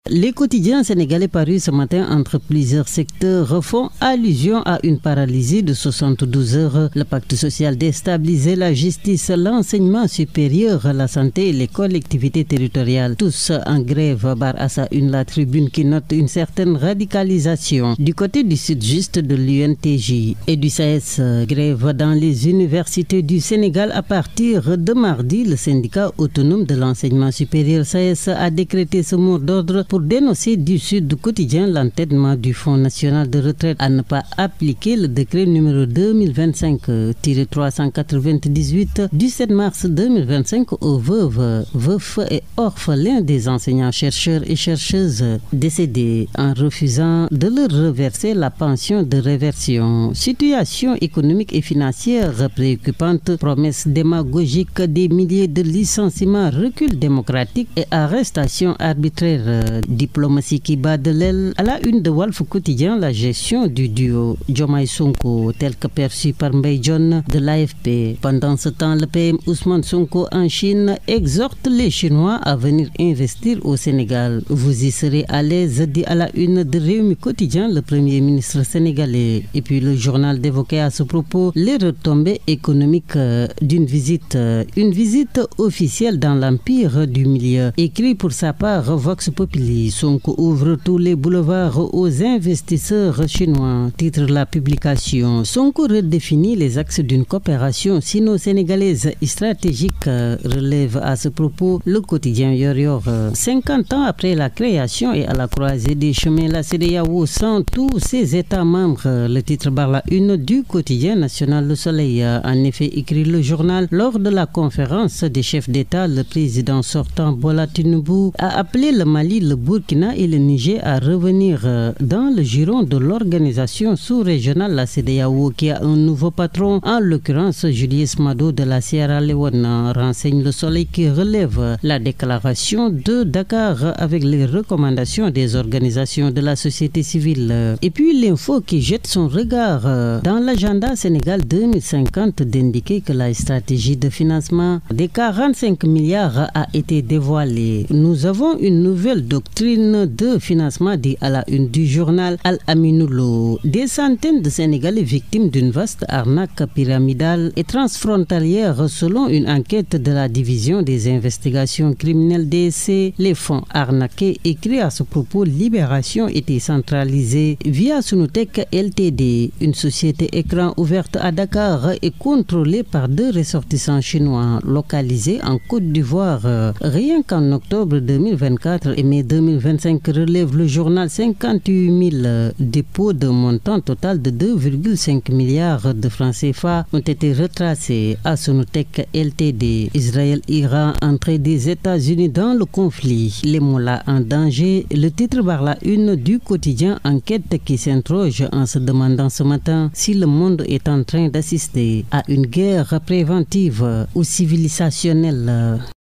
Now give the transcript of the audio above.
Les quotidiens sénégalais parus ce matin entre plusieurs secteurs font allusion à une paralysie de 72 heures. Le pacte social déstabilisé, la justice, l'enseignement supérieur, la santé et les collectivités territoriales. Tous en grève, barre à sa une la tribune qui note une certaine radicalisation. Du côté du sud-juste de l'UNTJ et du SAES, grève dans les universités du Sénégal à partir de mardi. Le syndicat autonome de l'enseignement supérieur SAES a décrété ce mot d'ordre pour dénoncer du Sud Quotidien l'entêtement du Fonds national de retraite à ne pas appliquer le décret numéro 2025-398 du 7 mars 2025 aux veuves, veufs et orphelins des enseignants chercheurs et chercheuses décédés en refusant de leur reverser la pension de réversion. Situation économique et financière préoccupante, promesses démagogiques, des milliers de licenciements, recul démocratique et arrestation arbitraire. Diplomatie qui bat de l'aile. À la une de Walf Quotidien, la gestion du duo Diomaye Sonko tel que perçu par Mbaye Dione de l'AFP. Pendant ce temps, le PM Ousmane Sonko en Chine exhorte les Chinois à venir investir au Sénégal. Vous y serez à l'aise, dit à la une de Rewmi Quotidien le Premier ministre sénégalais. Et puis le journal d'évoquer à ce propos les retombées économiques d'une visite. Une visite officielle dans l'empire du milieu. Écrit pour sa part Vox Populi. Sonko ouvre tous les boulevards aux investisseurs chinois. Titre la publication. Sonko redéfinit les axes d'une coopération sino-sénégalaise stratégique, relève à ce propos le quotidien Yoor. 50 ans après la création et à la croisée des chemins, la CEDEAO sans tous ses États membres. Le titre barre la une du quotidien national Le Soleil. En effet, écrit le journal, lors de la conférence des chefs d'État, le président sortant Bola Tinubu a appelé le Mali, le Burkina et le Niger à revenir dans le giron de l'organisation sous-régionale, la CEDEAO, qui a un nouveau patron, en l'occurrence Julius Mado de la Sierra Leone, renseigne le Soleil qui relève la déclaration de Dakar avec les recommandations des organisations de la société civile. Et puis l'info qui jette son regard dans l'agenda Sénégal 2050 d'indiquer que la stratégie de financement des 45 milliards a été dévoilée. Nous avons une nouvelle doctrine de financement, dit à la une du journal Al-Aminoulo. Des centaines de Sénégalais victimes d'une vaste arnaque pyramidale et transfrontalière selon une enquête de la division des investigations criminelles DSC. Les fonds arnaqués, écrit à ce propos Libération, étaient centralisés via Sunutec Ltd, une société écran ouverte à Dakar et contrôlée par 2 ressortissants chinois localisés en Côte d'Ivoire. Rien qu'en octobre 2024 et mai 2025, relève le journal, 58 000 dépôts de montant total de 2,5 milliards de francs CFA ont été retracés à Sonotech Ltd. Israël-Iran, entrée des États-Unis dans le conflit. Les mollahs en danger. Le titre barre la une du quotidien Enquête qui s'interroge en se demandant ce matin si le monde est en train d'assister à une guerre préventive ou civilisationnelle.